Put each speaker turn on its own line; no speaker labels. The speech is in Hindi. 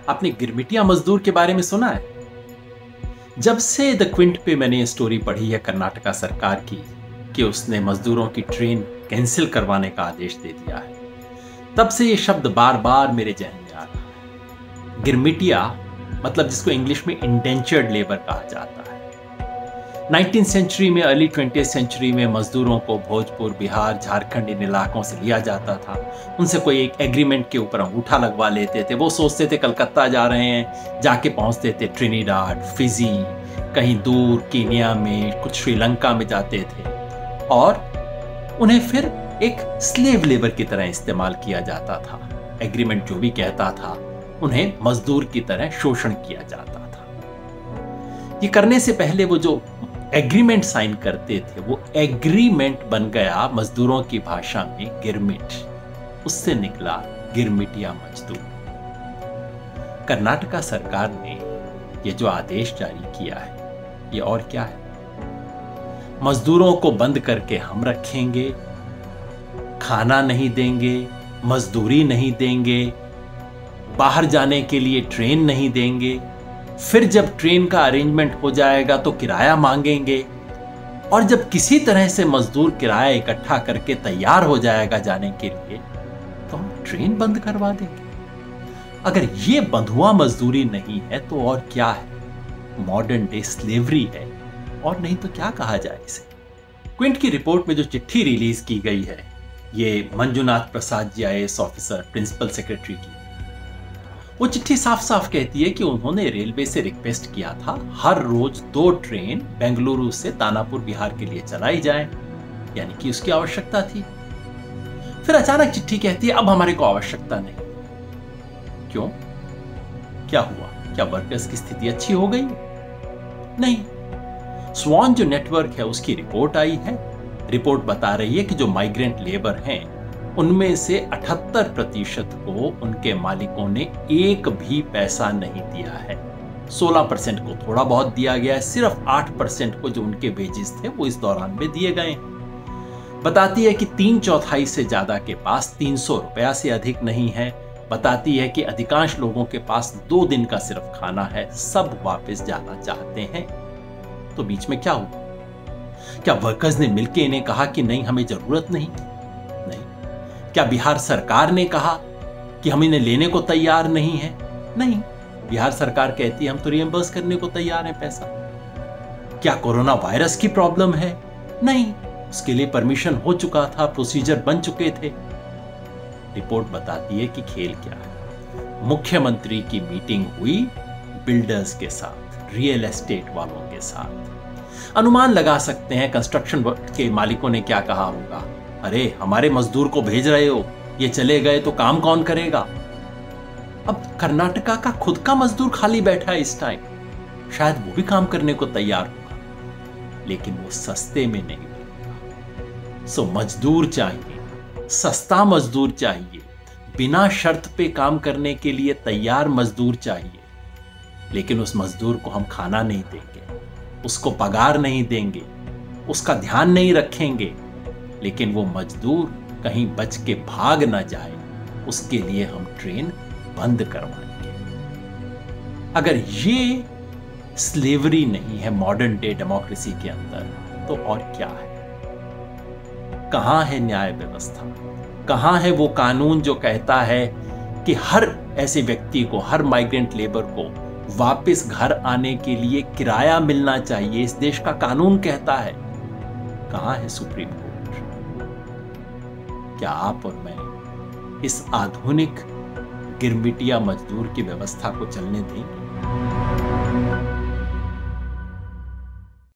आपने गिरमिटिया मजदूर के बारे में सुना है? जब से द क्विंट पे मैंने ये स्टोरी पढ़ी है कर्नाटका सरकार की कि उसने मजदूरों की ट्रेन कैंसिल करवाने का आदेश दे दिया है, तब से ये शब्द बार बार मेरे जहन में आ रहा है। गिरमिटिया मतलब जिसको इंग्लिश में इंडेंचर्ड लेबर कहा जाता है। 19th सेंचुरी में, अर्ली 20th सेंचुरी में मजदूरों को भोजपुर, बिहार, झारखंड इन इलाकों से लिया जाता था। उनसे कोई एक एग्रीमेंट के ऊपर अंगूठा लगवा लेते थे। वो सोचते थे कलकत्ता जा रहे हैं, जाके पहुंचते थे ट्रिनिडाड, फिजी, कहीं दूर कीनिया में, कुछ श्रीलंका में जाते थे और उन्हें फिर एक स्लेव लेबर की तरह इस्तेमाल किया जाता था। एग्रीमेंट जो भी कहता था, उन्हें मजदूर की तरह शोषण किया जाता था। ये करने से पहले वो जो एग्रीमेंट साइन करते थे, वो एग्रीमेंट बन गया मजदूरों की भाषा में गिरमिट। उससे निकला गिरमिटिया मजदूर। कर्नाटका सरकार ने ये जो आदेश जारी किया है, ये और क्या है? मजदूरों को बंद करके हम रखेंगे, खाना नहीं देंगे, मजदूरी नहीं देंगे, बाहर जाने के लिए ट्रेन नहीं देंगे, फिर जब ट्रेन का अरेंजमेंट हो जाएगा तो किराया मांगेंगे, और जब किसी तरह से मजदूर किराया इकट्ठा करके तैयार हो जाएगा जाने के लिए तो हम ट्रेन बंद करवा देंगे। अगर ये बंधुआ मजदूरी नहीं है तो और क्या है? मॉडर्न डे स्लेवरी है, और नहीं तो क्या कहा जाए इसे। क्विंट की रिपोर्ट में जो चिट्ठी रिलीज की गई है, ये Manjunath Prasad ji IAS officer, principal secretary की, वो चिट्ठी साफ साफ कहती है कि उन्होंने रेलवे से रिक्वेस्ट किया था हर रोज 2 ट्रेन बेंगलुरु से दानापुर बिहार के लिए चलाई जाए, यानी कि उसकी आवश्यकता थी। फिर अचानक चिट्ठी कहती है अब हमारे को आवश्यकता नहीं। क्यों? क्या हुआ? क्या वर्कर्स की स्थिति अच्छी हो गई? नहीं। स्वान जो नेटवर्क है उसकी रिपोर्ट आई है। रिपोर्ट बता रही है कि जो माइग्रेंट लेबर हैं उनमें से 78% को उनके मालिकों ने एक भी पैसा नहीं दिया है। 16% को थोड़ा बहुत दिया गया है। सिर्फ 8% को जो उनके वेजेस थे वो इस दौरान में दिए गए हैं। बताती है कि 3/4 से ज्यादा के पास 300 रुपया से अधिक नहीं है। बताती है कि अधिकांश लोगों के पास 2 दिन का सिर्फ खाना है। सब वापस जाना चाहते हैं। तो बीच में क्या हुआ? क्या वर्कर्स ने मिलकर इन्हें कहा कि नहीं, हमें जरूरत नहीं? क्या बिहार सरकार ने कहा कि हम इन्हें लेने को तैयार नहीं है? नहीं। बिहार सरकार कहती है हम तो रिएम्बर्स करने को तैयार हैं पैसा। क्या कोरोना वायरस की प्रॉब्लम है? नहीं, उसके लिए परमिशन हो चुका था, प्रोसीजर बन चुके थे। रिपोर्ट बताती है कि खेल क्या है। मुख्यमंत्री की मीटिंग हुई बिल्डर्स के साथ, रियल एस्टेट वालों के साथ। अनुमान लगा सकते हैं कंस्ट्रक्शन के मालिकों ने क्या कहा होगा। अरे हमारे मजदूर को भेज रहे हो, ये चले गए तो काम कौन करेगा? अब कर्नाटका का खुद का मजदूर खाली बैठा है इस टाइम, शायद वो भी काम करने को तैयार होगा, लेकिन वो सस्ते में नहीं मिलेगा। सो मजदूर चाहिए, सस्ता मजदूर चाहिए, बिना शर्त पे काम करने के लिए तैयार मजदूर चाहिए। लेकिन उस मजदूर को हम खाना नहीं देंगे, उसको पगार नहीं देंगे, उसका ध्यान नहीं रखेंगे, लेकिन वो मजदूर कहीं बच के भाग ना जाए, उसके लिए हम ट्रेन बंद करवाएंगे। अगर ये स्लेवरी नहीं है मॉडर्न डे डेमोक्रेसी के अंदर, तो और क्या है? कहां है न्याय व्यवस्था? कहां है वो कानून जो कहता है कि हर ऐसे व्यक्ति को, हर माइग्रेंट लेबर को वापस घर आने के लिए किराया मिलना चाहिए? इस देश का कानून कहता है। कहां है सुप्रीम कोर्ट? क्या आप और मैं इस आधुनिक गिरमिटिया मजदूर की व्यवस्था को चलने देंगे?